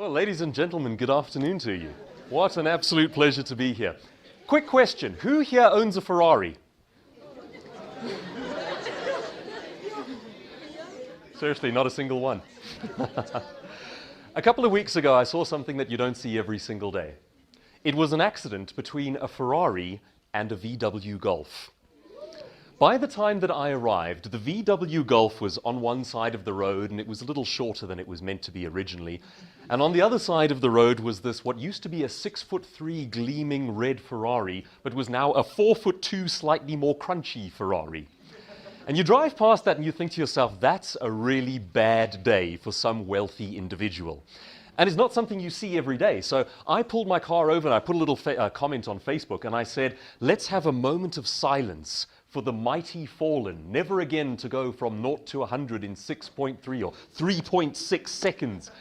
Well, ladies and gentlemen, good afternoon to you. What an absolute pleasure to be here. Quick question, who here owns a Ferrari? Seriously, not a single one. A couple of weeks ago, I saw something that you don't see every single day. It was an accident between a Ferrari and a VW Golf. By the time that I arrived, the VW Golf was on one side of the road and it was a little shorter than it was meant to be originally. And on the other side of the road was this, what used to be a 6'3" gleaming red Ferrari, but was now a 4'2" slightly more crunchy Ferrari. And you drive past that and you think to yourself, that's a really bad day for some wealthy individual. And it's not something you see every day. So I pulled my car over and I put a little comment on Facebook and I said, let's have a moment of silence for the mighty fallen, never again to go from 0 to 100 in 6.3 or 3.6 seconds.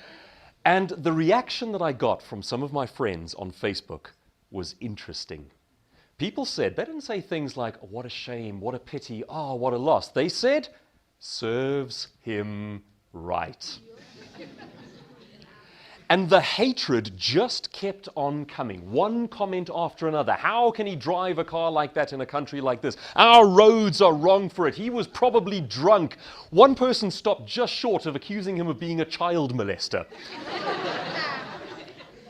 And the reaction that I got from some of my friends on Facebook was interesting. People said, they didn't say things like, oh, what a shame, what a pity, oh, what a loss. They said, serves him right. And the hatred just kept on coming, one comment after another. How can he drive a car like that in a country like this? Our roads are wrong for it. He was probably drunk. One person stopped just short of accusing him of being a child molester.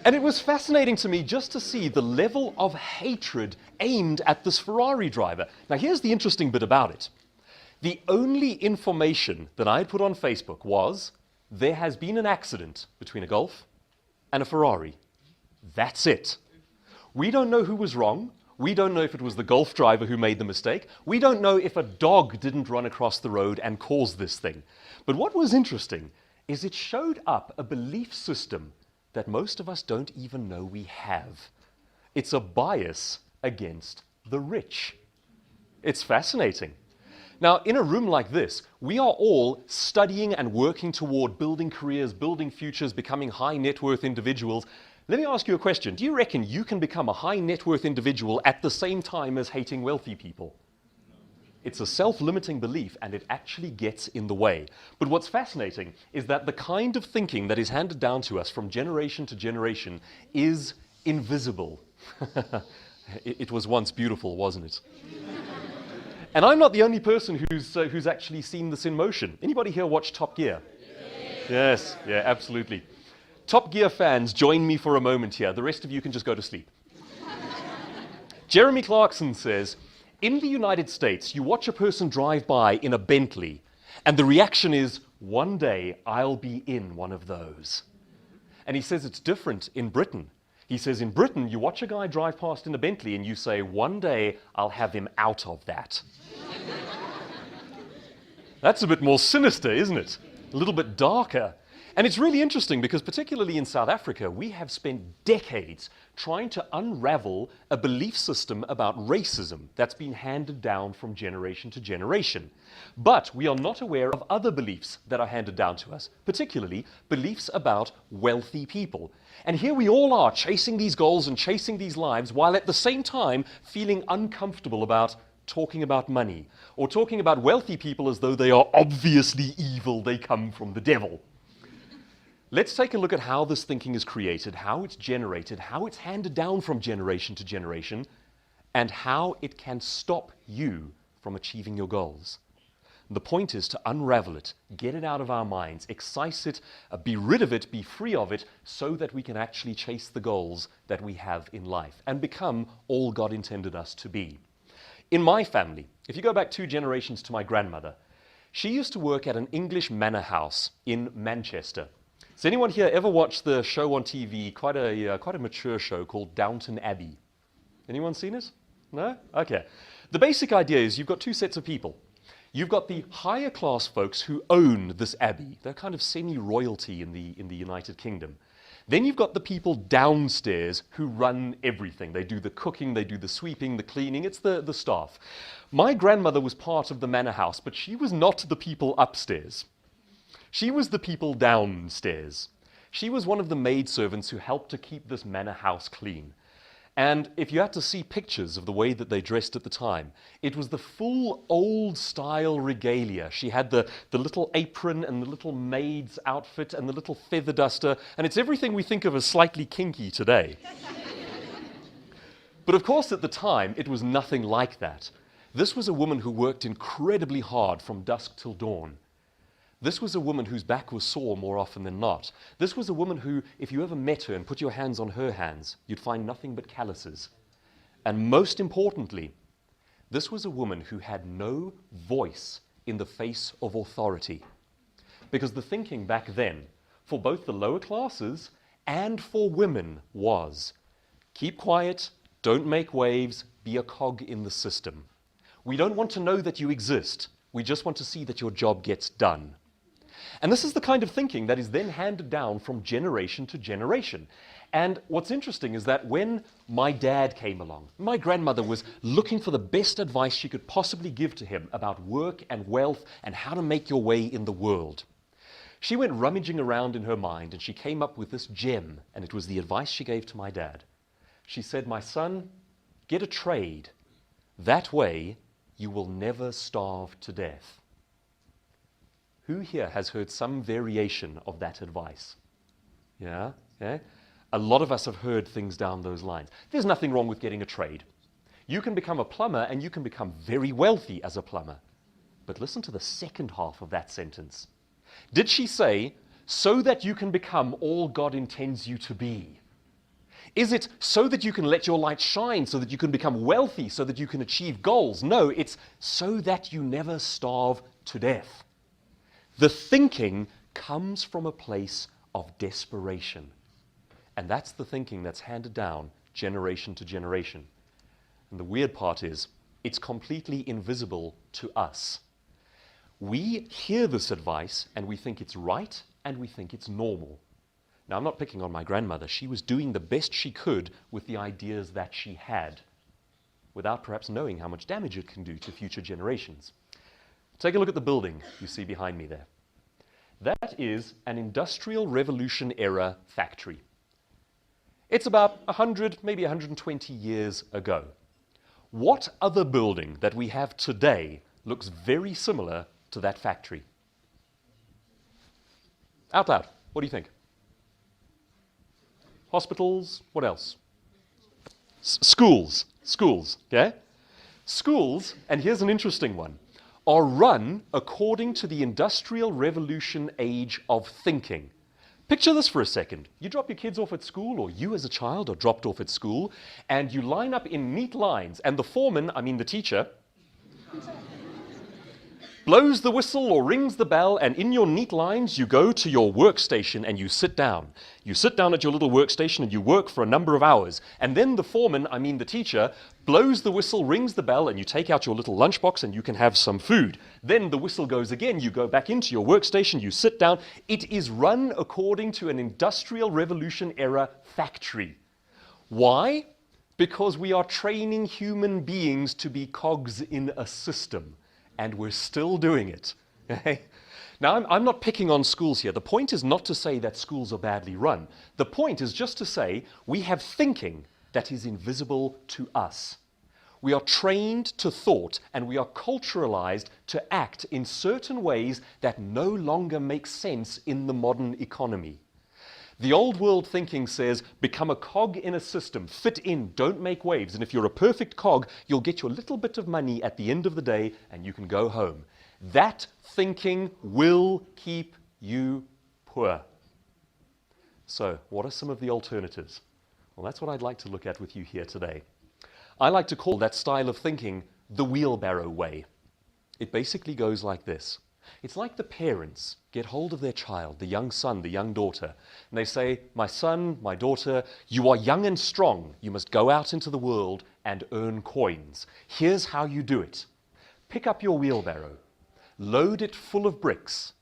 And it was fascinating to me just to see the level of hatred aimed at this Ferrari driver. Now here's the interesting bit about it. The only information that I had put on Facebook was, there has been an accident between a Golf and a Ferrari. That's it. We don't know who was wrong. We don't know if it was the Golf driver who made the mistake. We don't know if a dog didn't run across the road and cause this thing. But what was interesting is it showed up a belief system that most of us don't even know we have. It's a bias against the rich. It's fascinating. Now, in a room like this, we are all studying and working toward building careers, building futures, becoming high net worth individuals. Let me ask you a question. Do you reckon you can become a high net worth individual at the same time as hating wealthy people? It's a self-limiting belief and it actually gets in the way. But what's fascinating is that the kind of thinking that is handed down to us from generation to generation is invisible. It was once beautiful, wasn't it? And I'm not the only person who's actually seen this in motion. Anybody here watch Top Gear? Yes, yeah, absolutely. Top Gear fans, join me for a moment here. The rest of you can just go to sleep. Jeremy Clarkson says, in the United States, you watch a person drive by in a Bentley, and the reaction is, one day I'll be in one of those. And he says it's different in Britain. He says in Britain, you watch a guy drive past in a Bentley and you say, one day I'll have him out of that. That's a bit more sinister, isn't it? A little bit darker. And it's really interesting because particularly in South Africa, we have spent decades trying to unravel a belief system about racism that's been handed down from generation to generation. But we are not aware of other beliefs that are handed down to us, particularly beliefs about wealthy people. And here we all are chasing these goals and chasing these lives while at the same time feeling uncomfortable about talking about money or talking about wealthy people as though they are obviously evil, they come from the devil. Let's take a look at how this thinking is created, how it's generated, how it's handed down from generation to generation, and how it can stop you from achieving your goals. The point is to unravel it, get it out of our minds, excise it, be rid of it, be free of it, so that we can actually chase the goals that we have in life and become all God intended us to be. In my family, if you go back 2 generations to my grandmother, she used to work at an English manor house in Manchester. Has anyone here ever watched the show on TV, quite a mature show called Downton Abbey? Anyone seen it? No? Okay. The basic idea is you've got 2 sets of people. You've got the higher class folks who own this abbey. They're kind of semi-royalty in the United Kingdom. Then you've got the people downstairs who run everything. They do the cooking, they do the sweeping, the cleaning. It's the staff. My grandmother was part of the manor house, but she was not the people upstairs. She was the people downstairs. She was one of the maidservants who helped to keep this manor house clean. And if you had to see pictures of the way that they dressed at the time, it was the full old-style regalia. She had the little apron and the little maid's outfit and the little feather duster, and it's everything we think of as slightly kinky today. But of course, at the time, it was nothing like that. This was a woman who worked incredibly hard from dusk till dawn. This was a woman whose back was sore more often than not. This was a woman who, if you ever met her and put your hands on her hands, you'd find nothing but calluses. And most importantly, this was a woman who had no voice in the face of authority. Because the thinking back then, for both the lower classes and for women, was keep quiet, don't make waves, be a cog in the system. We don't want to know that you exist. We just want to see that your job gets done. And this is the kind of thinking that is then handed down from generation to generation. And what's interesting is that when my dad came along, my grandmother was looking for the best advice she could possibly give to him about work and wealth and how to make your way in the world. She went rummaging around in her mind and she came up with this gem, and it was the advice she gave to my dad. She said, "My son, get a trade. That way you will never starve to death." Who here has heard some variation of that advice? Yeah? A lot of us have heard things down those lines. There's nothing wrong with getting a trade. You can become a plumber and you can become very wealthy as a plumber. But listen to the second half of that sentence. Did she say, so that you can become all God intends you to be? Is it so that you can let your light shine, so that you can become wealthy, so that you can achieve goals? No, it's so that you never starve to death. The thinking comes from a place of desperation. And that's the thinking that's handed down generation to generation. And the weird part is, it's completely invisible to us. We hear this advice and we think it's right and we think it's normal. Now, I'm not picking on my grandmother. She was doing the best she could with the ideas that she had, without perhaps knowing how much damage it can do to future generations. Take a look at the building you see behind me there. That is an Industrial Revolution era factory. It's about 100, maybe 120 years ago. What other building that we have today looks very similar to that factory? Out loud, what do you think? Hospitals, what else? Schools, okay? Schools, and here's an interesting one, are run according to the Industrial Revolution age of thinking. Picture this for a second. You drop your kids off at school, or you as a child are dropped off at school, and you line up in neat lines, and the foreman, I mean the teacher, blows the whistle or rings the bell, and in your neat lines, you go to your workstation and you sit down. You sit down at your little workstation and you work for a number of hours. And then the foreman, I mean the teacher, blows the whistle, rings the bell, and you take out your little lunchbox and you can have some food. Then the whistle goes again, you go back into your workstation, you sit down. It is run according to an Industrial Revolution era factory. Why? Because we are training human beings to be cogs in a system. And we're still doing it. Okay? Now, I'm not picking on schools here. The point is not to say that schools are badly run. The point is just to say we have thinking that is invisible to us. We are trained to thought, and we are culturalized to act in certain ways that no longer make sense in the modern economy. The old world thinking says, become a cog in a system, fit in, don't make waves, and if you're a perfect cog, you'll get your little bit of money at the end of the day and you can go home. That thinking will keep you poor. So, what are some of the alternatives? Well, that's what I'd like to look at with you here today. I like to call that style of thinking the wheelbarrow way. It basically goes like this. It's like the parents get hold of their child, the young son, the young daughter, and they say, my son, my daughter, you are young and strong. You must go out into the world and earn coins. Here's how you do it. Pick up your wheelbarrow, load it full of bricks,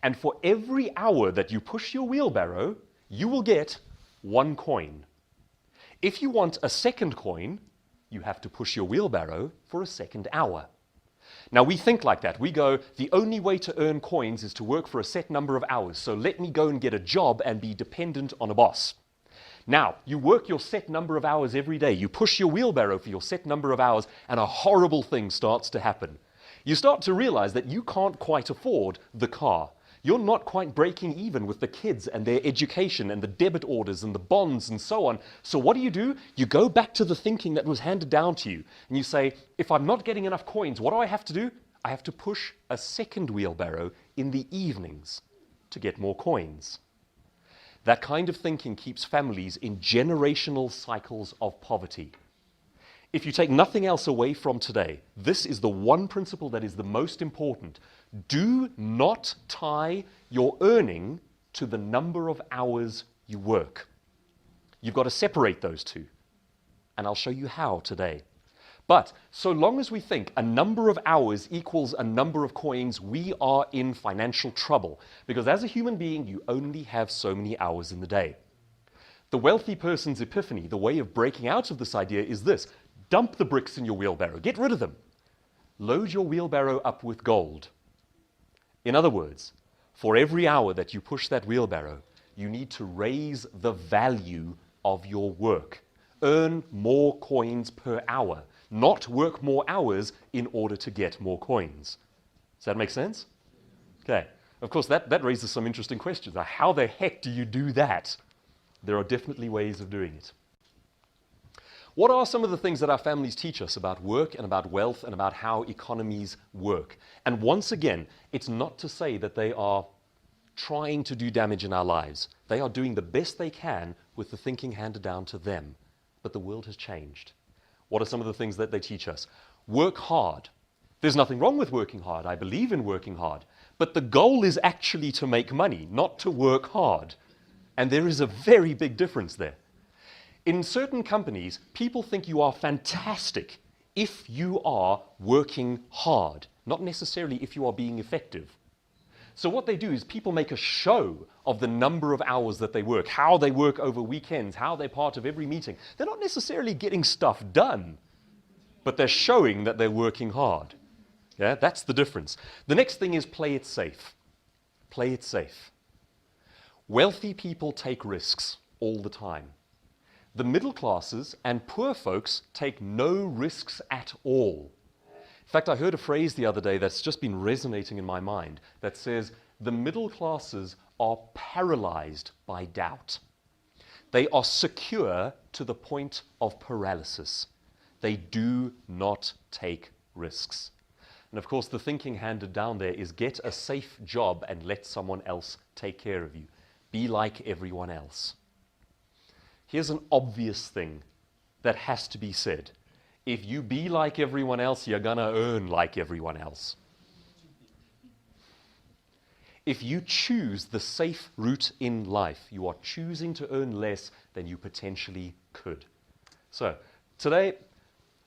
and for every hour that you push your wheelbarrow, you will get 1 coin. If you want a second coin, you have to push your wheelbarrow for a second hour. Now, we think like that. We go, the only way to earn coins is to work for a set number of hours, so let me go and get a job and be dependent on a boss. Now, you work your set number of hours every day. You push your wheelbarrow for your set number of hours, and a horrible thing starts to happen. You start to realize that you can't quite afford the car. You're not quite breaking even with the kids and their education and the debit orders and the bonds and so on. So what do? You go back to the thinking that was handed down to you, and you say, if I'm not getting enough coins, what do I have to do? I have to push a second wheelbarrow in the evenings to get more coins. That kind of thinking keeps families in generational cycles of poverty. If you take nothing else away from today, this is the one principle that is the most important. Do not tie your earning to the number of hours you work. You've got to separate those two, and I'll show you how today. But so long as we think a number of hours equals a number of coins, we are in financial trouble. Because as a human being, you only have so many hours in the day. The wealthy person's epiphany, the way of breaking out of this idea is this. Dump the bricks in your wheelbarrow. Get rid of them. Load your wheelbarrow up with gold. In other words, for every hour that you push that wheelbarrow, you need to raise the value of your work. Earn more coins per hour. Not work more hours in order to get more coins. Does that make sense? Okay. Of course, that raises some interesting questions. Now, how the heck do you do that? There are definitely ways of doing it. What are some of the things that our families teach us about work and about wealth and about how economies work? And once again, it's not to say that they are trying to do damage in our lives. They are doing the best they can with the thinking handed down to them. But the world has changed. What are some of the things that they teach us? Work hard. There's nothing wrong with working hard. I believe in working hard. But the goal is actually to make money, not to work hard. And there is a very big difference there. In certain companies, people think you are fantastic if you are working hard, not necessarily if you are being effective. So what they do is people make a show of the number of hours that they work, how they work over weekends, how they're part of every meeting. They're not necessarily getting stuff done, but they're showing that they're working hard. Yeah, that's the difference. The next thing is play it safe. Play it safe. Wealthy people take risks all the time. The middle classes and poor folks take no risks at all. In fact, I heard a phrase the other day that's just been resonating in my mind that says, the middle classes are paralyzed by doubt. They are secure to the point of paralysis. They do not take risks. And of course, the thinking handed down there is get a safe job and let someone else take care of you. Be like everyone else. Here's an obvious thing that has to be said. If you be like everyone else, you're going to earn like everyone else. If you choose the safe route in life, you are choosing to earn less than you potentially could. So, today,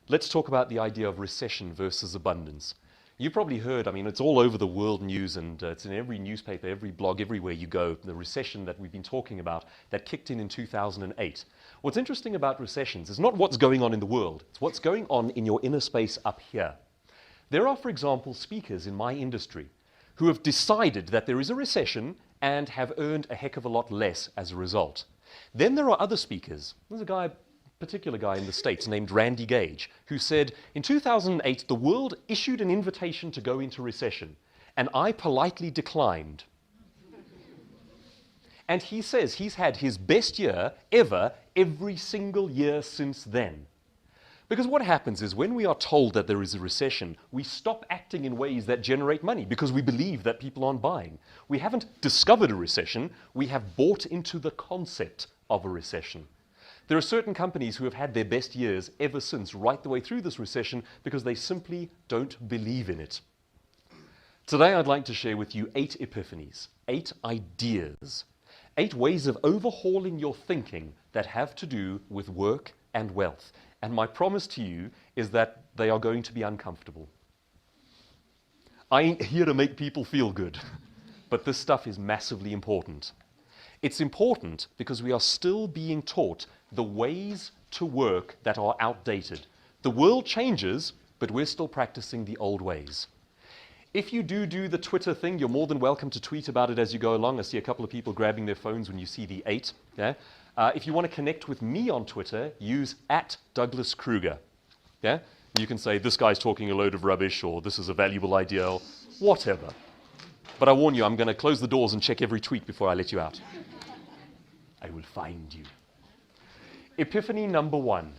let's talk about the idea of recession versus abundance. You've probably heard, it's all over the world news, and it's in every newspaper, every blog, everywhere you go, the recession that we've been talking about that kicked in 2008. What's interesting about recessions is not what's going on in the world, it's what's going on in your inner space up here. There are, for example, speakers in my industry who have decided that there is a recession and have earned a heck of a lot less as a result. Then there are other speakers. There's a particular guy in the States named Randy Gage, who said, in 2008, the world issued an invitation to go into recession, and I politely declined. And he says he's had his best year ever every single year since then. Because what happens is when we are told that there is a recession, we stop acting in ways that generate money because we believe that people aren't buying. We haven't discovered a recession, we have bought into the concept of a recession. There are certain companies who have had their best years ever since, right the way through this recession, because they simply don't believe in it. Today I'd like to share with you 8 epiphanies, 8 ideas, 8 ways of overhauling your thinking that have to do with work and wealth. And my promise to you is that they are going to be uncomfortable. I ain't here to make people feel good, but this stuff is massively important. It's important because we are still being taught the ways to work that are outdated. The world changes, but we're still practicing the old ways. If you do the Twitter thing, you're more than welcome to tweet about it as you go along. I see a couple of people grabbing their phones when you see the 8. Yeah? If you want to connect with me on Twitter, use @DouglasKruger. Yeah? You can say, this guy's talking a load of rubbish, or this is a valuable idea, or whatever. But I warn you, I'm going to close the doors and check every tweet before I let you out. I will find you. Epiphany number 1.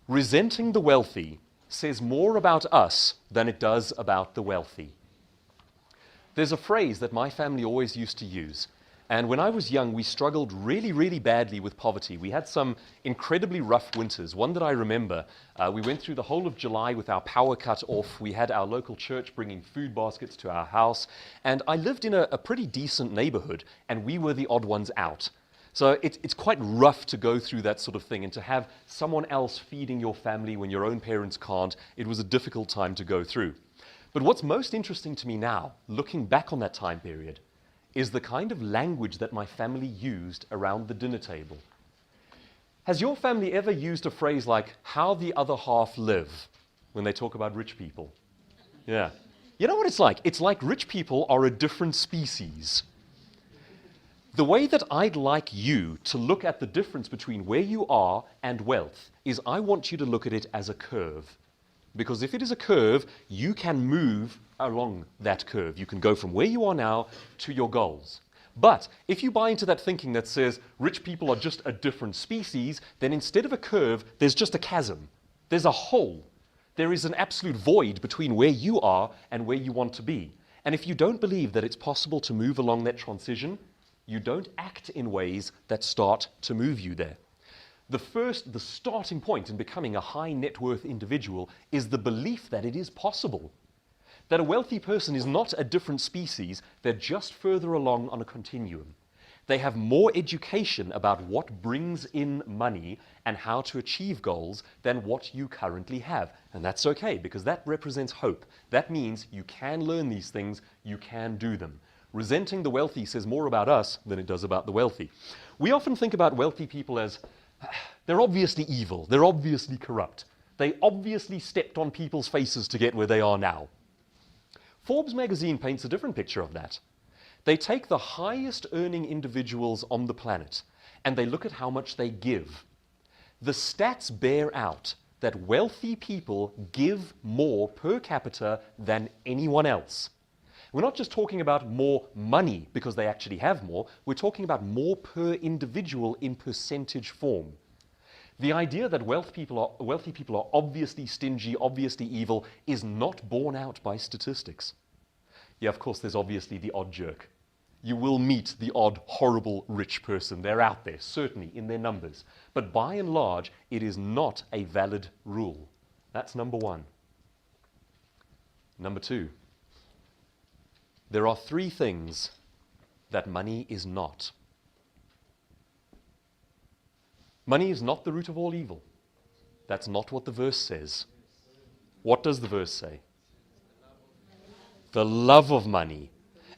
Resenting the wealthy says more about us than it does about the wealthy. There's a phrase that my family always used to use. And when I was young, we struggled really, really badly with poverty. We had some incredibly rough winters. One that I remember, we went through the whole of July with our power cut off. We had our local church bringing food baskets to our house. And I lived in a pretty decent neighborhood, and we were the odd ones out. So it's quite rough to go through that sort of thing, and to have someone else feeding your family when your own parents can't, it was a difficult time to go through. But what's most interesting to me now, looking back on that time period, is the kind of language that my family used around the dinner table. Has your family ever used a phrase like, how the other half live, when they talk about rich people? Yeah. You know what it's like? It's like rich people are a different species. The way that I'd like you to look at the difference between where you are and wealth is I want you to look at it as a curve. Because if it is a curve, you can move along that curve. You can go from where you are now to your goals. But if you buy into that thinking that says rich people are just a different species, then instead of a curve, there's just a chasm. There's a hole. There is an absolute void between where you are and where you want to be. And if you don't believe that it's possible to move along that transition, you don't act in ways that start to move you there. The starting point in becoming a high net worth individual is the belief that it is possible. That a wealthy person is not a different species, they're just further along on a continuum. They have more education about what brings in money and how to achieve goals than what you currently have. And that's okay, because that represents hope. That means you can learn these things, you can do them. Resenting the wealthy says more about us than it does about the wealthy. We often think about wealthy people as, they're obviously evil, they're obviously corrupt. They obviously stepped on people's faces to get where they are now. Forbes magazine paints a different picture of that. They take the highest earning individuals on the planet and they look at how much they give. The stats bear out that wealthy people give more per capita than anyone else. We're not just talking about more money because they actually have more, we're talking about more per individual in percentage form. The idea that wealthy people are obviously stingy, obviously evil, is not borne out by statistics. Yeah, of course, there's obviously the odd jerk. You will meet the odd, horrible, rich person. They're out there, certainly, in their numbers. But by and large, it is not a valid rule. That's number 1. Number 2. There are 3 things that money is not. Money is not the root of all evil. That's not what the verse says. What does the verse say? The love of money.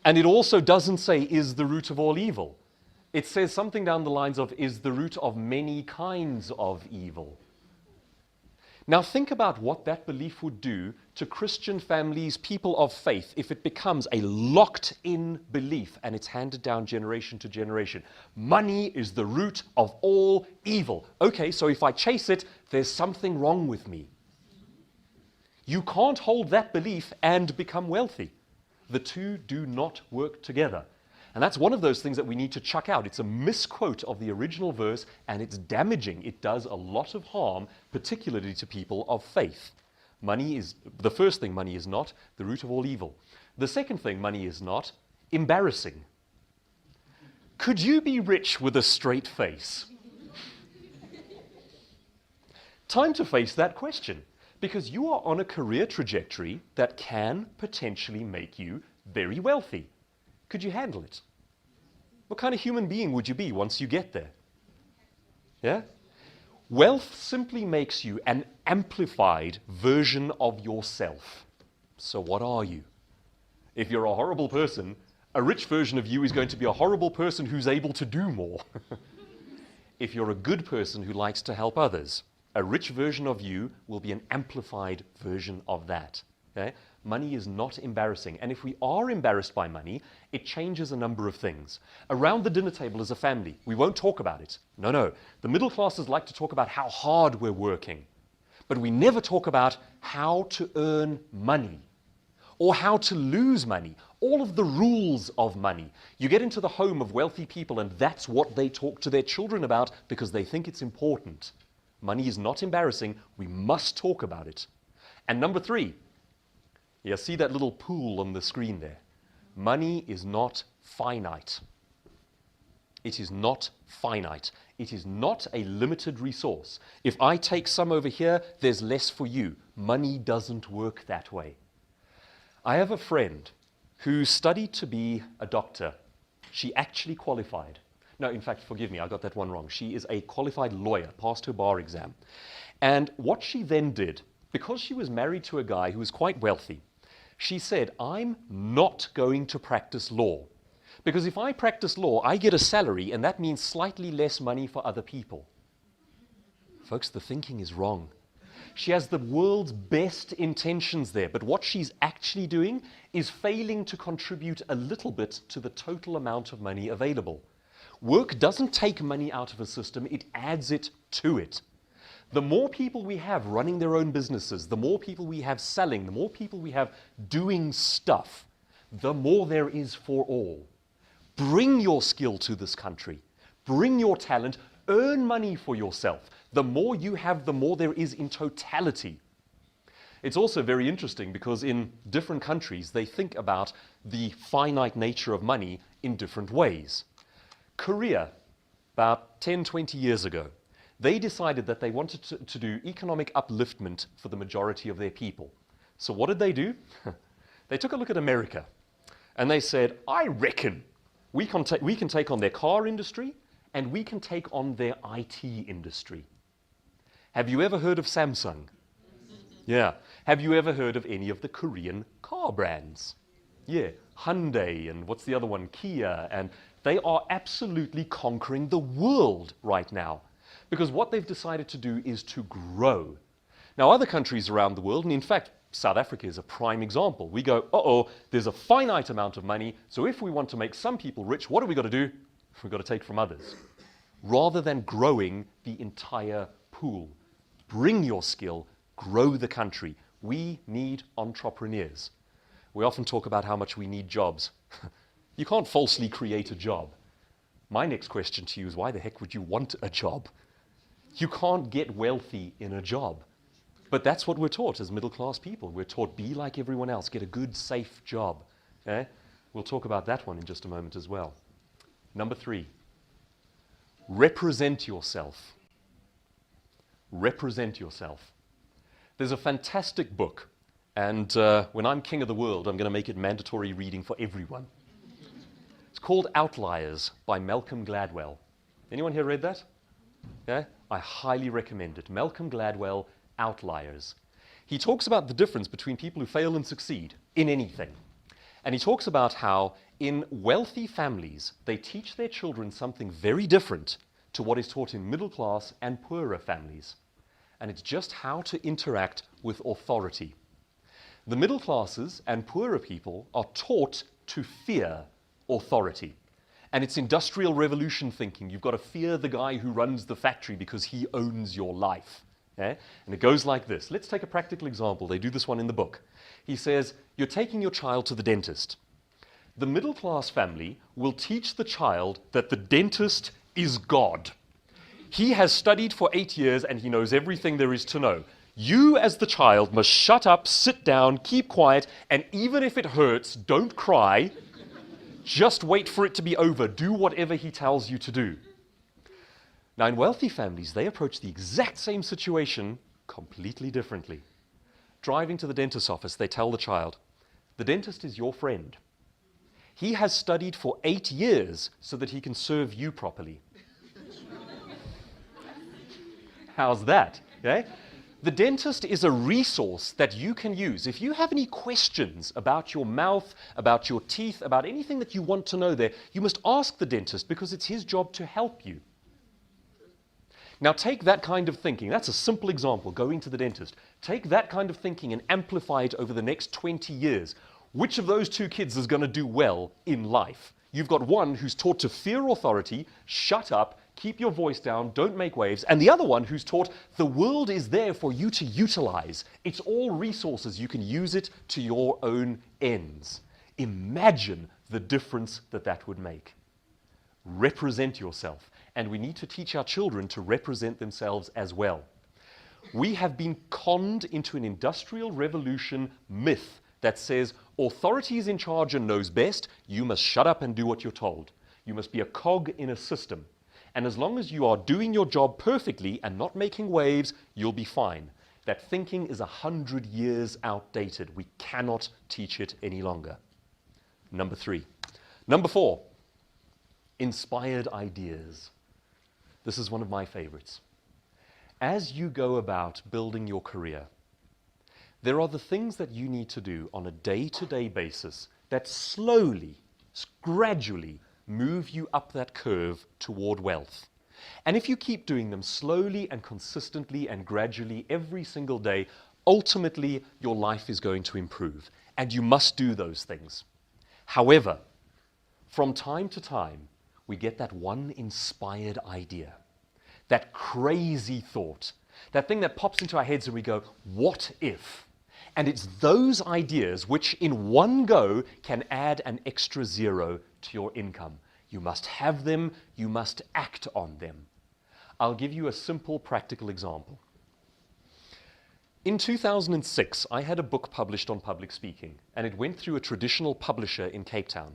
And it also doesn't say, is the root of all evil. It says something down the lines of, is the root of many kinds of evil. Now think about what that belief would do to Christian families, people of faith, if it becomes a locked-in belief and it's handed down generation to generation. Money is the root of all evil. Okay, so if I chase it, there's something wrong with me. You can't hold that belief and become wealthy. The two do not work together. And that's one of those things that we need to chuck out. It's a misquote of the original verse, and it's damaging. It does a lot of harm, particularly to people of faith. Money is, the first thing money is not, the root of all evil. The second thing money is not, embarrassing. Could you be rich with a straight face? Time to face that question, because you are on a career trajectory that can potentially make you very wealthy. Could you handle it? What kind of human being would you be once you get there? Yeah? Wealth simply makes you an amplified version of yourself. So what are you? If you're a horrible person, a rich version of you is going to be a horrible person who's able to do more. If you're a good person who likes to help others, a rich version of you will be an amplified version of that. Okay? Money is not embarrassing. And if we are embarrassed by money, it changes a number of things. Around the dinner table as a family, we won't talk about it. No, no. The middle classes like to talk about how hard we're working. But we never talk about how to earn money or how to lose money, all of the rules of money. You get into the home of wealthy people and that's what they talk to their children about because they think it's important. Money is not embarrassing. We must talk about it. And number 3, you see that little pool on the screen there? Money is not finite. It is not finite. It is not a limited resource. If I take some over here, there's less for you. Money doesn't work that way. I have a friend who studied to be a doctor. She actually qualified. No, in fact, forgive me, I got that one wrong. She is a qualified lawyer, passed her bar exam. And what she then did, because she was married to a guy who was quite wealthy, she said, I'm not going to practice law. Because if I practice law, I get a salary, and that means slightly less money for other people. Folks, the thinking is wrong. She has the world's best intentions there, but what she's actually doing is failing to contribute a little bit to the total amount of money available. Work doesn't take money out of a system, it adds it to it. The more people we have running their own businesses, the more people we have selling, the more people we have doing stuff, the more there is for all. Bring your skill to this country. Bring your talent. Earn money for yourself. The more you have, the more there is in totality. It's also very interesting because in different countries, they think about the finite nature of money in different ways. Korea, about 10, 20 years ago, they decided that they wanted to do economic upliftment for the majority of their people. So what did they do? They took a look at America and they said, I reckon we can take on their car industry and we can take on their IT industry. Have you ever heard of Samsung? Yeah. Have you ever heard of any of the Korean car brands? Yeah. Hyundai and what's the other one? Kia. And they are absolutely conquering the world right now. Because what they've decided to do is to grow. Now, other countries around the world, and in fact, South Africa is a prime example. We go, there's a finite amount of money, so if we want to make some people rich, what have we got to do? We've got to take from others. Rather than growing the entire pool. Bring your skill, grow the country. We need entrepreneurs. We often talk about how much we need jobs. You can't falsely create a job. My next question to you is, why the heck would you want a job? You can't get wealthy in a job. But that's what we're taught as middle-class people. We're taught, be like everyone else, get a good, safe job. Okay? We'll talk about that one in just a moment as well. Number 3, represent yourself. Represent yourself. There's a fantastic book, and when I'm king of the world, I'm going to make it mandatory reading for everyone. It's called Outliers by Malcolm Gladwell. Anyone here read that? Yeah? I highly recommend it. Malcolm Gladwell, Outliers. He talks about the difference between people who fail and succeed in anything. And he talks about how in wealthy families, they teach their children something very different to what is taught in middle class and poorer families. And it's just how to interact with authority. The middle classes and poorer people are taught to fear authority. And it's industrial revolution thinking. You've got to fear the guy who runs the factory because he owns your life. Okay? And it goes like this. Let's take a practical example. They do this one in the book. He says, you're taking your child to the dentist. The middle class family will teach the child that the dentist is God. He has studied for 8 years and he knows everything there is to know. You as the child must shut up, sit down, keep quiet, and even if it hurts, don't cry. Just wait for it to be over. Do whatever he tells you to do. Now, in wealthy families, they approach the exact same situation completely differently. Driving to the dentist's office, they tell the child, the dentist is your friend. He has studied for 8 years so that he can serve you properly. How's that? Okay? The dentist is a resource that you can use. If you have any questions about your mouth, about your teeth, about anything that you want to know there, you must ask the dentist because it's his job to help you. Now take that kind of thinking, that's a simple example, going to the dentist. Take that kind of thinking and amplify it over the next 20 years. Which of those two kids is going to do well in life? You've got one who's taught to fear authority, shut up, keep your voice down, don't make waves, and the other one who's taught the world is there for you to utilize. It's all resources, you can use it to your own ends. Imagine the difference that that would make. Represent yourself. And we need to teach our children to represent themselves as well. We have been conned into an industrial revolution myth that says authority is in charge and knows best. You must shut up and do what you're told. You must be a cog in a system. And as long as you are doing your job perfectly and not making waves, you'll be fine. That thinking is 100 years outdated. We cannot teach it any longer. Number 3. Number 4, inspired ideas. This is one of my favorites. As you go about building your career, there are the things that you need to do on a day-to-day basis that slowly, gradually move you up that curve toward wealth. And if you keep doing them slowly and consistently and gradually every single day, ultimately your life is going to improve. And you must do those things. However, from time to time, we get that one inspired idea, that crazy thought, that thing that pops into our heads and we go, what if? And it's those ideas which in one go can add an extra zero to your income. You must have them, you must act on them. I'll give you a simple practical example. In 2006, I had a book published on public speaking, and it went through a traditional publisher in Cape Town.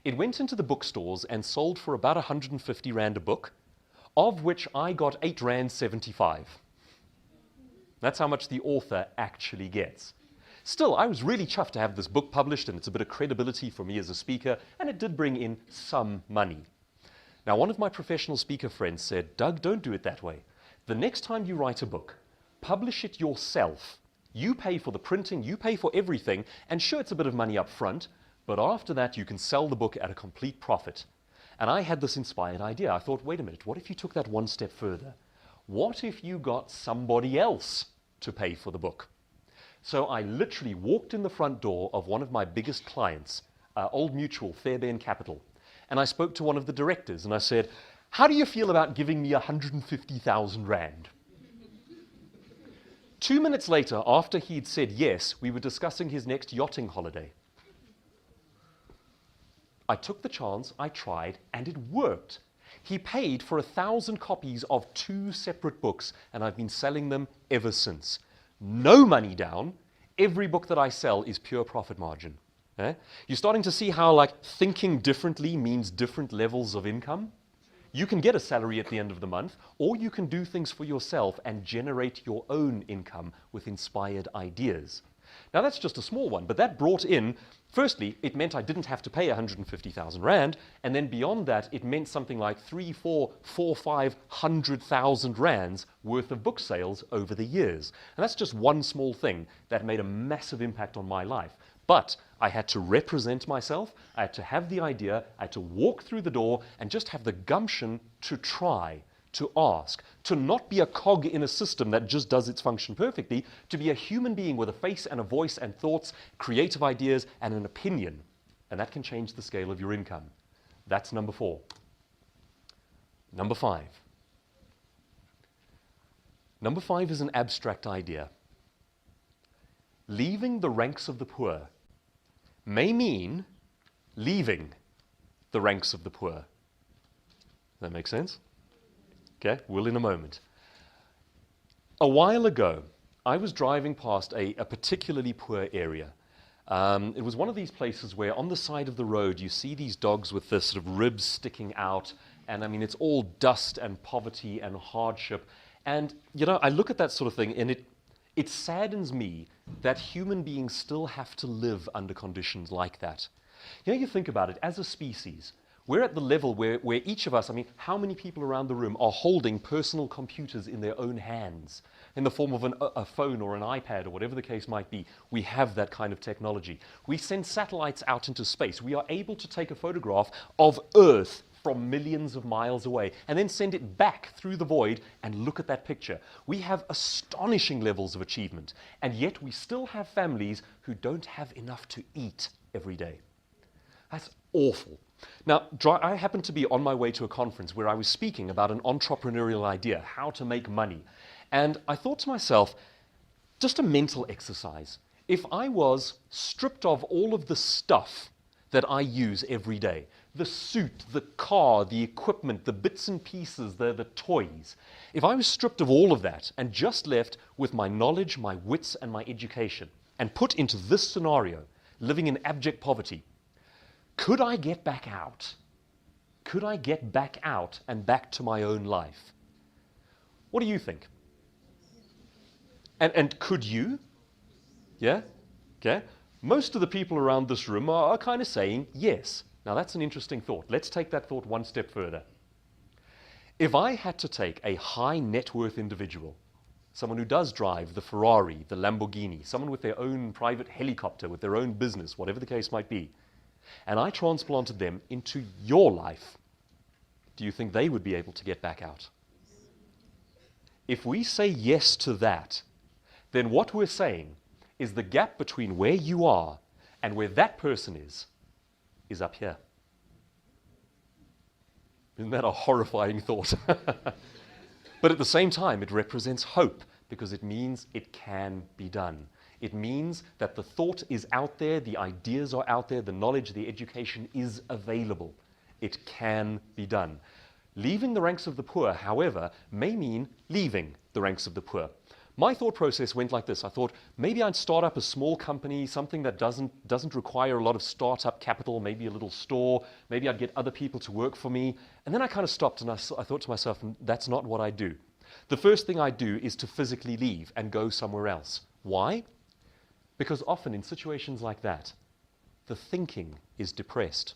It went into the bookstores and sold for about 150 Rand a book, of which I got 8 Rand 75. That's how much the author actually gets. Still, I was really chuffed to have this book published, and it's a bit of credibility for me as a speaker, and it did bring in some money. Now, one of my professional speaker friends said, Doug, don't do it that way. The next time you write a book, publish it yourself. You pay for the printing, you pay for everything, and sure, it's a bit of money up front, but after that, you can sell the book at a complete profit. And I had this inspired idea. I thought, wait a minute, what if you took that one step further? What if you got somebody else to pay for the book? So I literally walked in the front door of one of my biggest clients, Old Mutual, Fairbairn Capital, and I spoke to one of the directors, and I said, how do you feel about giving me 150,000 Rand? 2 minutes later, after he'd said yes, we were discussing his next yachting holiday. I took the chance, I tried, and it worked. He paid for 1,000 copies of 2 separate books, and I've been selling them ever since. No money down. Every book that I sell is pure profit margin. You're starting to see how thinking differently means different levels of income? You can get a salary at the end of the month, or you can do things for yourself and generate your own income with inspired ideas. Now that's just a small one, but that brought in, firstly, it meant I didn't have to pay 150,000 Rand, and then beyond that, it meant something like 500,000 Rands worth of book sales over the years. And that's just one small thing that made a massive impact on my life. But I had to represent myself, I had to have the idea, I had to walk through the door and just have the gumption to try, to ask, to not be a cog in a system that just does its function perfectly, to be a human being with a face and a voice and thoughts, creative ideas, and an opinion. And that can change the scale of your income. That's number 4. Number 5. Number 5 is an abstract idea. Leaving the ranks of the poor may mean leaving the ranks of the poor. Does that make sense? Okay, will in a moment. A while ago, I was driving past a particularly poor area. It was one of these places where on the side of the road you see these dogs with the sort of ribs sticking out, and I mean it's all dust and poverty and hardship. And I look at that sort of thing, and it saddens me that human beings still have to live under conditions like that. You think about it, as a species, we're at the level where each of us, how many people around the room are holding personal computers in their own hands in the form of a phone or an iPad or whatever the case might be? We have that kind of technology. We send satellites out into space. We are able to take a photograph of Earth from millions of miles away and then send it back through the void and look at that picture. We have astonishing levels of achievement, and yet we still have families who don't have enough to eat every day. That's awful. Now, I happened to be on my way to a conference where I was speaking about an entrepreneurial idea, how to make money. And I thought to myself, just a mental exercise. If I was stripped of all of the stuff that I use every day, the suit, the car, the equipment, the bits and pieces, the toys, if I was stripped of all of that and just left with my knowledge, my wits, and my education, and put into this scenario, living in abject poverty, could I get back out? Could I get back out and back to my own life? What do you think? And could you? Yeah? Okay. Most of the people around this room are kind of saying yes. Now that's an interesting thought. Let's take that thought one step further. If I had to take a high net worth individual, someone who does drive the Ferrari, the Lamborghini, someone with their own private helicopter, with their own business, whatever the case might be, and I transplanted them into your life, do you think they would be able to get back out? If we say yes to that, then what we're saying is the gap between where you are and where that person is up here. Isn't that a horrifying thought? But at the same time, it represents hope because it means it can be done. It means that the thought is out there, the ideas are out there, the knowledge, the education is available. It can be done. Leaving the ranks of the poor, however, may mean leaving the ranks of the poor. My thought process went like this. I thought maybe I'd start up a small company, something that doesn't require a lot of startup capital, maybe a little store, maybe I'd get other people to work for me. And then I kind of stopped and I thought to myself, that's not what I do. The first thing I do is to physically leave and go somewhere else. Why? Because often in situations like that, the thinking is depressed.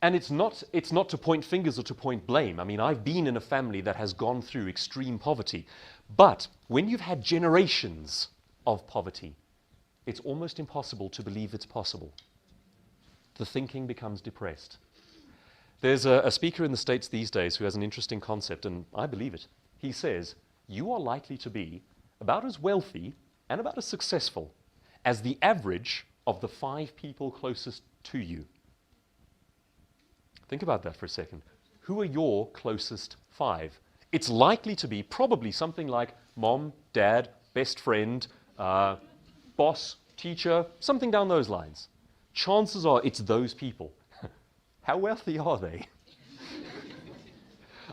And it's not to point fingers or to point blame. I mean, I've been in a family that has gone through extreme poverty. But when you've had generations of poverty, it's almost impossible to believe it's possible. The thinking becomes depressed. There's a speaker in the States these days who has an interesting concept, and I believe it. He says, you are likely to be about as wealthy and about as successful as the average of the 5 people closest to you. Think about that for a second. Who are your closest 5? It's likely to be probably something like mom, dad, best friend, boss, teacher, something down those lines. Chances are it's those people. How wealthy are they?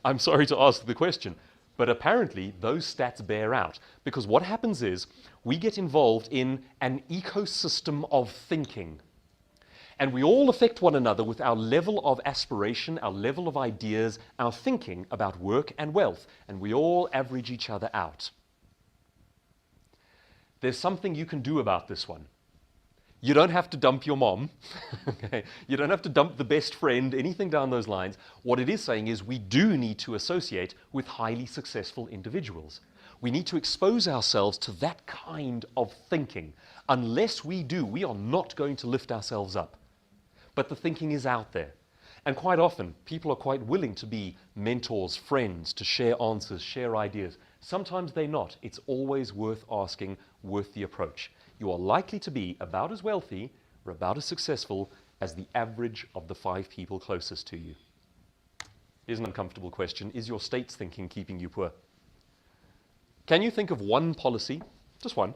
I'm sorry to ask the question, but apparently those stats bear out. Because what happens is we get involved in an ecosystem of thinking. And we all affect one another with our level of aspiration, our level of ideas, our thinking about work and wealth. And we all average each other out. There's something you can do about this one. You don't have to dump your mom. Okay? You don't have to dump the best friend, anything down those lines. What it is saying is we do need to associate with highly successful individuals. We need to expose ourselves to that kind of thinking. Unless we do, we are not going to lift ourselves up. But the thinking is out there. And quite often, people are quite willing to be mentors, friends, to share answers, share ideas. Sometimes they're not. It's always worth asking, worth the approach. You are likely to be about as wealthy or about as successful as the average of the 5 people closest to you. Here's an uncomfortable question. Is your state's thinking keeping you poor? Can you think of one policy, just one,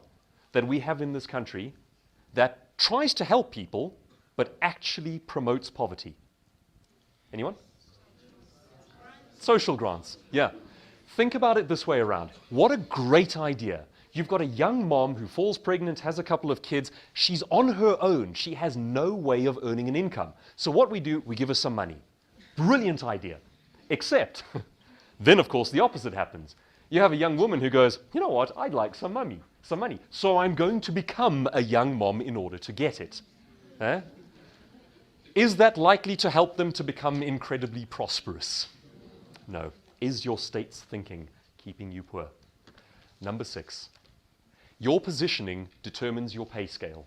that we have in this country that tries to help people but actually promotes poverty? Anyone? Social grants, yeah. Think about it this way around. What a great idea. You've got a young mom who falls pregnant, has a couple of kids. She's on her own. She has no way of earning an income. So what we do, we give her some money. Brilliant idea. Except, then of course the opposite happens. You have a young woman who goes, you know what, I'd like some money. So I'm going to become a young mom in order to get it. Eh? Is that likely to help them to become incredibly prosperous? No. Is your state's thinking keeping you poor? Number 6, your positioning determines your pay scale.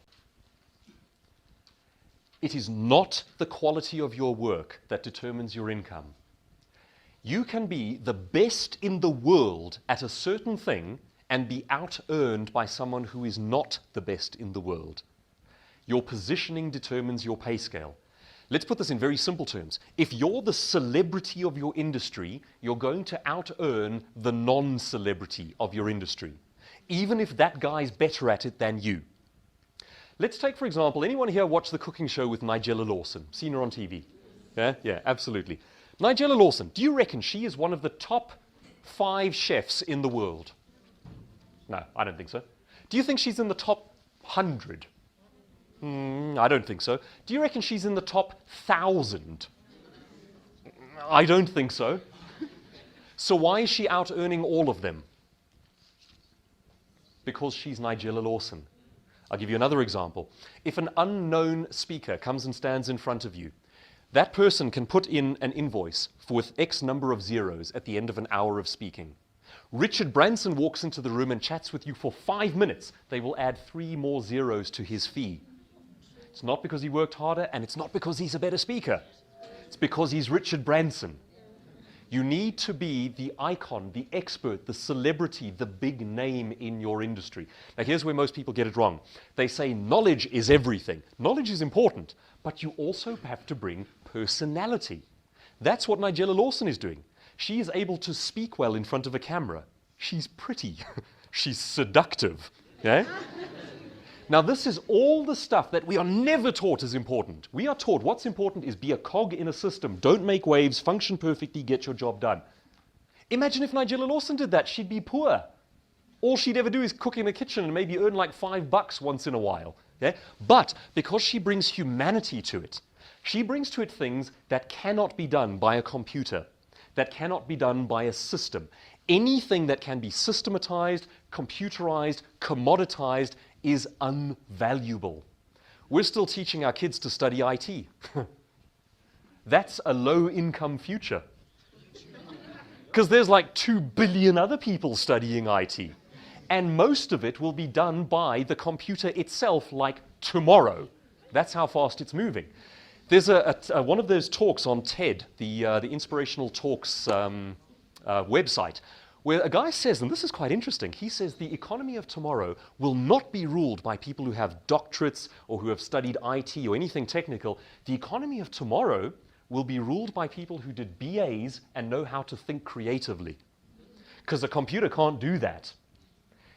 It is not the quality of your work that determines your income. You can be the best in the world at a certain thing and be out-earned by someone who is not the best in the world. Your positioning determines your pay scale. Let's put this in very simple terms. If you're the celebrity of your industry, you're going to out-earn the non-celebrity of your industry, even if that guy's better at it than you. Let's take, for example, anyone here watch the cooking show with Nigella Lawson? Seen her on TV? Yeah, absolutely. Nigella Lawson, do you reckon she is one of the top 5 chefs in the world? No, I don't think so. Do you think she's in the top 100? I don't think so. Do you reckon she's in the top 1,000? I don't think so. So why is she out earning all of them? Because she's Nigella Lawson. I'll give you another example. If an unknown speaker comes and stands in front of you, that person can put in an invoice with X number of zeros at the end of an hour of speaking. Richard Branson walks into the room and chats with you for 5 minutes. They will add 3 more zeros to his fee. It's not because he worked harder, and it's not because he's a better speaker. It's because he's Richard Branson. You need to be the icon, the expert, the celebrity, the big name in your industry. Now, here's where most people get it wrong. They say knowledge is everything. Knowledge is important, but you also have to bring personality. That's what Nigella Lawson is doing. She is able to speak well in front of a camera. She's pretty. She's seductive. Okay? Now, this is all the stuff that we are never taught is important. We are taught what's important is be a cog in a system, don't make waves, function perfectly, get your job done. Imagine if Nigella Lawson did that, she'd be poor. All she'd ever do is cook in the kitchen and maybe earn like $5 once in a while. Okay? But because she brings humanity to it, she brings to it things that cannot be done by a computer, that cannot be done by a system. Anything that can be systematized, computerized, commoditized is unvaluable. We're still teaching our kids to study IT. That's a low-income future. Because there's like 2 billion other people studying IT. And most of it will be done by the computer itself like tomorrow. That's how fast it's moving. There's one of those talks on TED, the Inspirational Talks website, where a guy says, and this is quite interesting, he says the economy of tomorrow will not be ruled by people who have doctorates or who have studied IT or anything technical. The economy of tomorrow will be ruled by people who did BAs and know how to think creatively. Because a computer can't do that.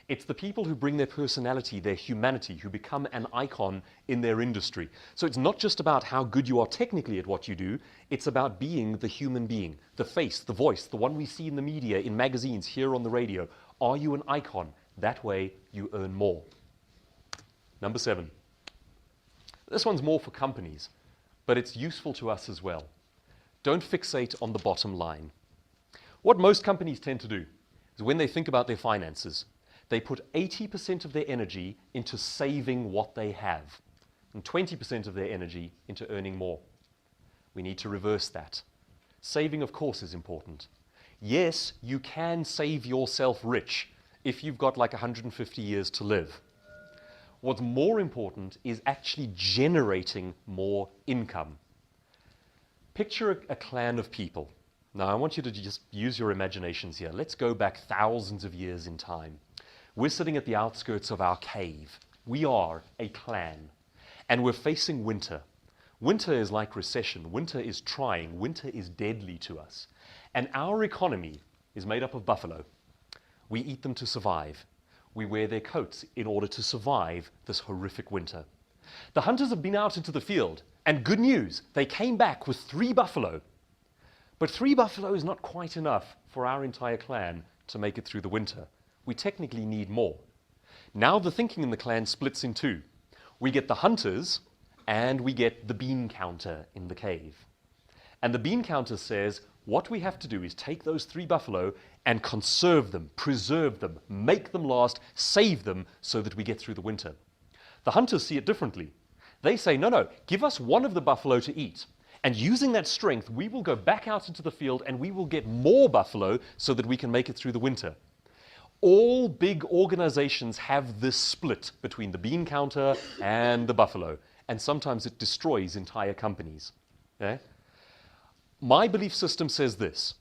It's the people who bring their personality, their humanity, who become an icon in their industry. So it's not just about how good you are technically at what you do, it's about being the human being, the face, the voice, the one we see in the media, in magazines, here on the radio. Are you an icon? That way you earn more. Number 7. This one's more for companies, but it's useful to us as well. Don't fixate on the bottom line. What most companies tend to do is when they think about their finances, they put 80% of their energy into saving what they have and 20% of their energy into earning more. We need to reverse that. Saving, of course, is important. Yes, you can save yourself rich if you've got like 150 years to live. What's more important is actually generating more income. Picture a clan of people. Now, I want you to just use your imaginations here. Let's go back thousands of years in time. We're sitting at the outskirts of our cave. We are a clan, and we're facing winter. Winter is like recession. Winter is trying. Winter is deadly to us. And our economy is made up of buffalo. We eat them to survive. We wear their coats in order to survive this horrific winter. The hunters have been out into the field, and good news, they came back with 3 buffalo. But 3 buffalo is not quite enough for our entire clan to make it through the winter. We technically need more. Now the thinking in the clan splits in 2. We get the hunters and we get the bean counter in the cave. And the bean counter says, what we have to do is take those 3 buffalo and conserve them, preserve them, make them last, save them so that we get through the winter. The hunters see it differently. They say, no, give us one of the buffalo to eat. And using that strength, we will go back out into the field and we will get more buffalo so that we can make it through the winter. All big organizations have this split between the bean counter and the buffalo. and sometimes it destroys entire companies. Okay? My belief system says this: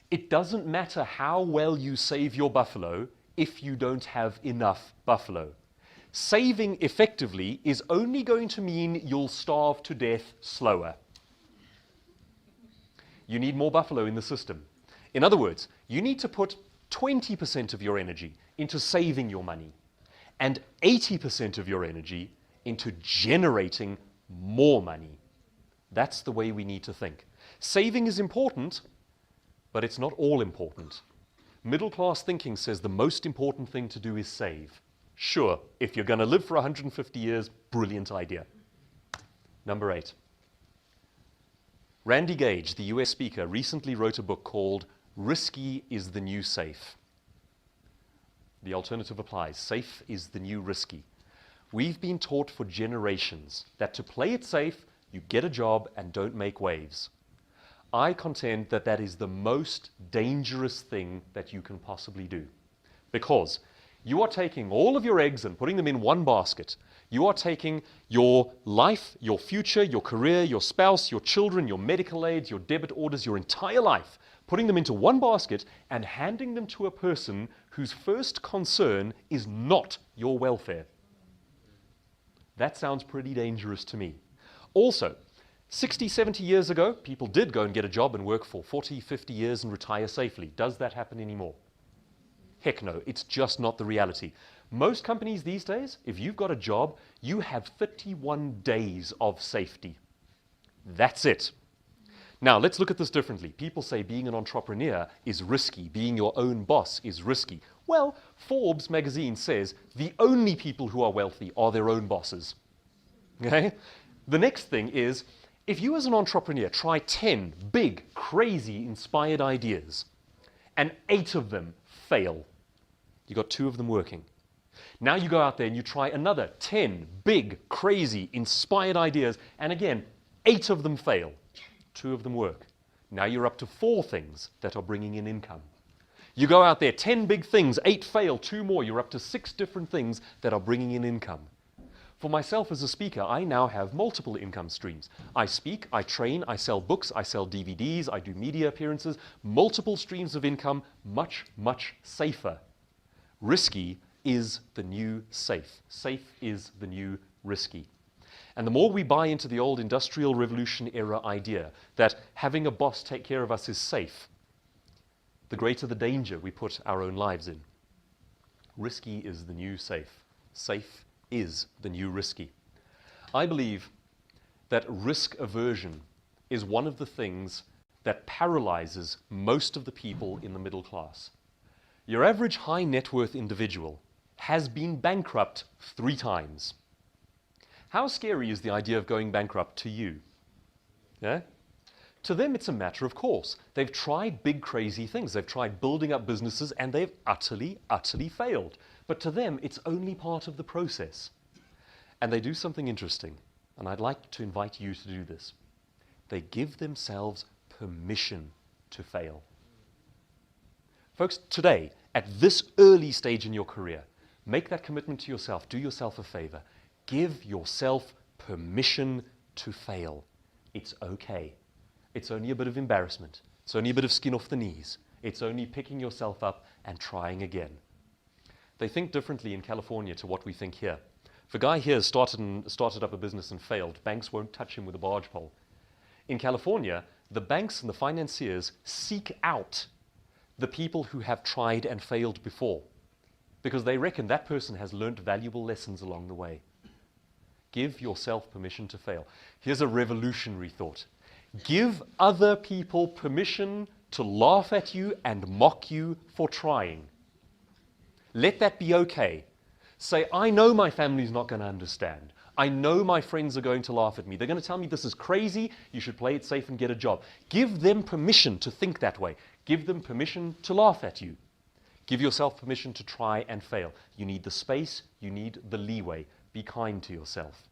it doesn't matter how well you save your buffalo if you don't have enough buffalo. Saving effectively is only going to mean you'll starve to death slower. You need more buffalo in the system. In other words, you need to put 20% of your energy into saving your money and 80% of your energy into generating more money. That's the way we need to think. Saving is important, but it's not all important. Middle-class thinking says the most important thing to do is save. Sure, if you're going to live for 150 years, brilliant idea. Number 8. Randy Gage, the US speaker, recently wrote a book called Risky is the New Safe. The alternative applies. Safe is the new risky. We've been taught for generations that to play it safe, you get a job and don't make waves. I contend that that is the most dangerous thing that you can possibly do, because you are taking all of your eggs and putting them in one basket. You are taking your life, your future, your career, your spouse, your children, your medical aids, your debit orders, your entire life, putting them into one basket and handing them to a person whose first concern is not your welfare. That sounds pretty dangerous to me. Also, 60, 70 years ago, people did go and get a job and work for 40, 50 years and retire safely. Does that happen anymore? Heck no, it's just not the reality. Most companies these days, if you've got a job, you have 31 days of safety. That's it. Now, let's look at this differently. People say being an entrepreneur is risky. Being your own boss is risky. Well, Forbes magazine says the only people who are wealthy are their own bosses. Okay? The next thing is, if you as an entrepreneur try 10 big, crazy, inspired ideas, and 8 of them fail, you got 2 of them working. Now you go out there and you try another 10 big, crazy, inspired ideas, and again, 8 of them fail. 2 of them work. Now you're up to 4 things that are bringing in income. You go out there, 10 big things, 8 fail, 2 more. You're up to 6 different things that are bringing in income. For myself as a speaker, I now have multiple income streams. I speak, I train, I sell books, I sell DVDs, I do media appearances, multiple streams of income, much, much safer. Risky is the new safe. Safe is the new risky. And the more we buy into the old Industrial Revolution era idea that having a boss take care of us is safe, the greater the danger we put our own lives in. Risky is the new safe. Safe is the new risky. I believe that risk aversion is one of the things that paralyzes most of the people in the middle class. Your average high net worth individual has been bankrupt 3 times. How scary is the idea of going bankrupt to you? Yeah? To them, it's a matter of course. They've tried big, crazy things. They've tried building up businesses, and they've utterly, utterly failed. But to them, it's only part of the process. And they do something interesting, and I'd like to invite you to do this. They give themselves permission to fail. Folks, today, at this early stage in your career, make that commitment to yourself. Do yourself a favor. Give yourself permission to fail. It's okay. It's only a bit of embarrassment. It's only a bit of skin off the knees. It's only picking yourself up and trying again. They think differently in California to what we think here. If a guy here started up a business and failed, banks won't touch him with a barge pole. In California, the banks and the financiers seek out the people who have tried and failed before, because they reckon that person has learned valuable lessons along the way. Give yourself permission to fail. Here's a revolutionary thought. Give other people permission to laugh at you and mock you for trying. Let that be okay. Say, I know my family's not going to understand. I know my friends are going to laugh at me. They're going to tell me this is crazy, you should play it safe and get a job. Give them permission to think that way. Give them permission to laugh at you. Give yourself permission to try and fail. You need the space, you need the leeway. Be kind to yourself.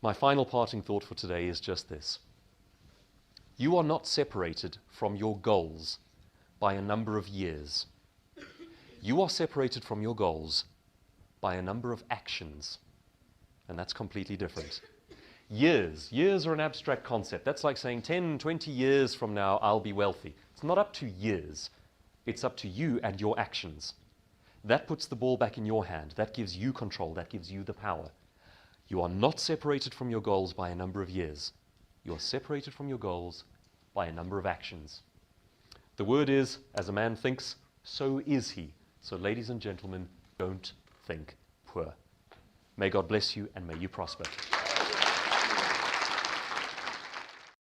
My final parting thought for today is just this. You are not separated from your goals by a number of years. You are separated from your goals by a number of actions. And that's completely different. Years. Years are an abstract concept. That's like saying 10, 20 years from now, I'll be wealthy. It's not up to years. It's up to you and your actions. That puts the ball back in your hand. That gives you control. That gives you the power. You are not separated from your goals by a number of years. You are separated from your goals by a number of actions. The word is, as a man thinks, so is he. So ladies and gentlemen, don't think poor. May God bless you and may you prosper.